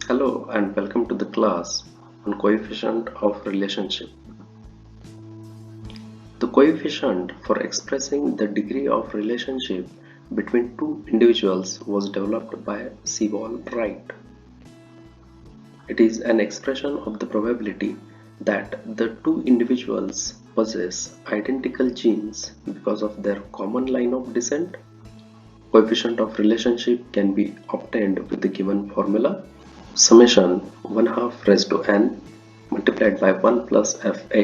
Hello and welcome to the class on coefficient of relationship. The coefficient for expressing the degree of relationship between two individuals was developed by Sewall Wright. It is an expression of the probability that the two individuals possess identical genes because of their common line of descent. Coefficient of relationship can be obtained with the given formula summation 1 half raised to n multiplied by 1 plus fa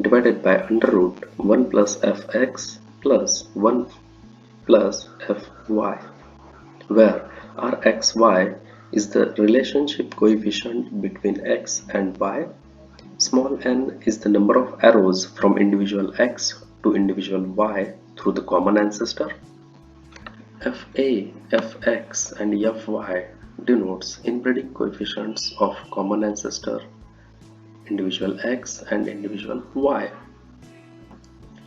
divided by under root 1 plus fx plus 1 plus fy, where rxy is the relationship coefficient between x and y. Small n is the number of arrows from individual x to individual y through the common ancestor. Fa, Fx and Fy denotes inbreeding coefficients of common ancestor, individual x and individual y.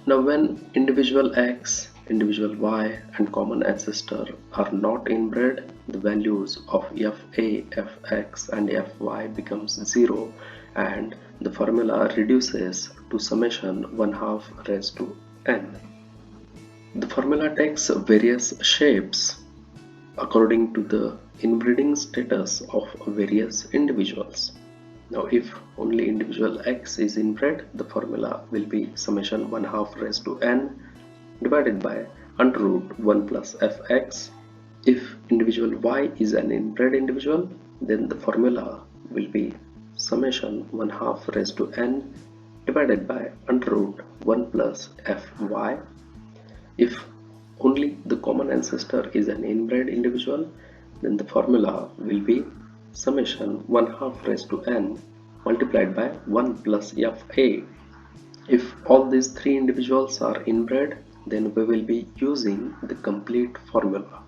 Now when individual x, individual y and common ancestor are not inbred, the values of Fa, Fx and Fy becomes 0 and the formula reduces to summation 1 half raised to n. The formula takes various shapes according to the inbreeding status of various individuals. Now if only individual x is inbred, the formula will be summation 1 half raised to n divided by under root 1 plus fx. If individual y is an inbred individual, then the formula will be summation 1 half raised to n divided by under root 1 plus fy. If only the common ancestor is an inbred individual, then the formula will be summation 1 half raised to n multiplied by 1 plus fa. If all these three individuals are inbred, then we will be using the complete formula.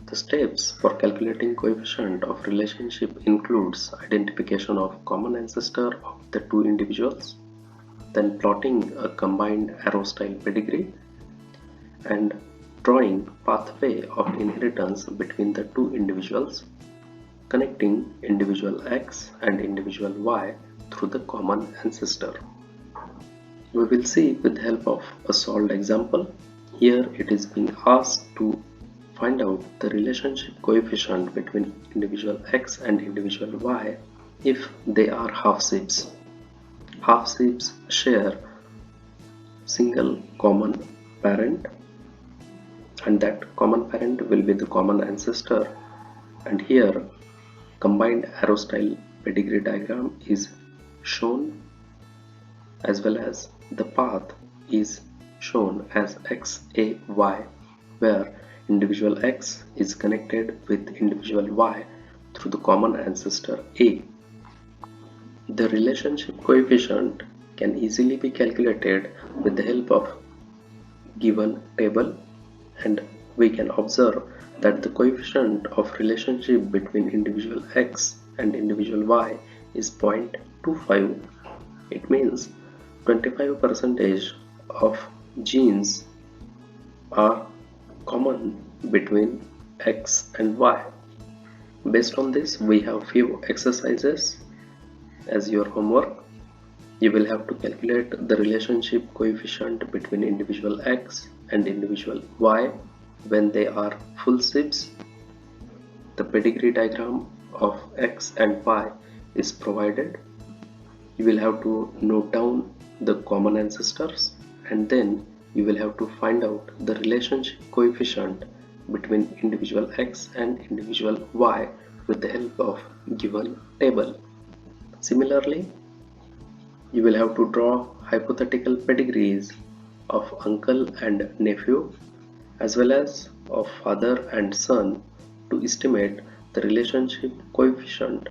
The steps for calculating coefficient of relationship includes identification of common ancestor of the two individuals, then plotting a combined arrow style pedigree, and drawing pathway of inheritance between the two individuals, connecting individual X and individual Y through the common ancestor. We will see with the help of a solved example. Here it is being asked to find out the relationship coefficient between individual X and individual Y if they are half-sibs. Half-sibs share single common parent, and that common parent will be the common ancestor, and here combined arrow style pedigree diagram is shown, as well as the path is shown as XAY, where individual X is connected with individual Y through the common ancestor A. The relationship coefficient can easily be calculated with the help of given table, and we can observe that the coefficient of relationship between individual x and individual y is 0.25. It means 25% of genes are common between x and y. Based on this, we have few exercises as your homework. You will have to calculate the relationship coefficient between individual x and individual y when they are full sibs. The pedigree diagram of x and y is provided. You will have to note down the common ancestors, and then you will have to find out the relationship coefficient between individual x and individual y with the help of given table. Similarly, you will have to draw hypothetical pedigrees of uncle and nephew, as well as of father and son, to estimate the relationship coefficient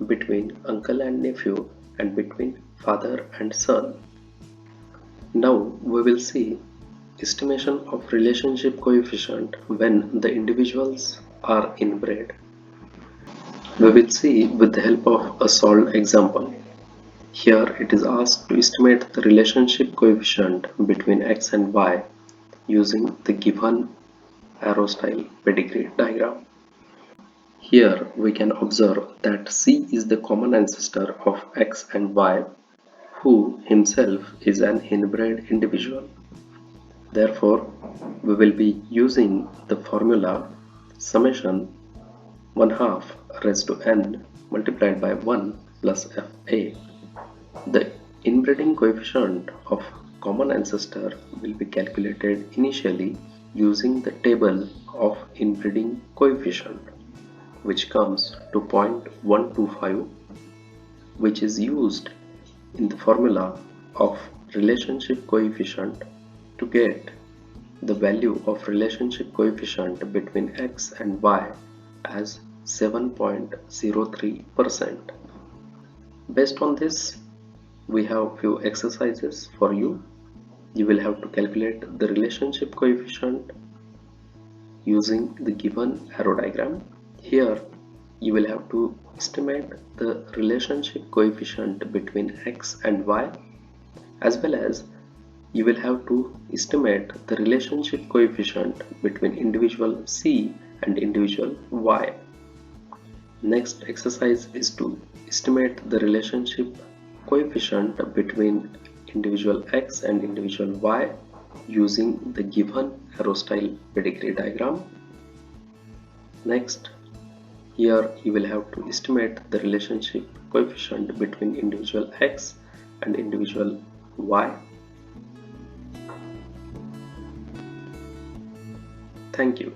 between uncle and nephew and between father and son. Now we will see estimation of relationship coefficient when the individuals are inbred. We will see with the help of a solved example. Here it is asked to estimate the relationship coefficient between x and y using the given arrow style pedigree diagram. Here we can observe that C is the common ancestor of X and Y, who himself is an inbred individual. Therefore, we will be using the formula summation 1 half raised to n multiplied by 1 plus Fa. The inbreeding coefficient of common ancestor will be calculated initially using the table of inbreeding coefficient, which comes to 0.125, which is used in the formula of relationship coefficient to get the value of relationship coefficient between X and Y as 7.03%. Based on this, we have few exercises for you. You will have to calculate the relationship coefficient using the given arrow diagram. Here you will have to estimate the relationship coefficient between X and Y, as well as you will have to estimate the relationship coefficient between individual C and individual Y. Next exercise is to estimate the relationship coefficient between individual X and individual Y using the given arrow style pedigree diagram. Next, here you will have to estimate the relationship coefficient between individual X and individual Y. Thank you.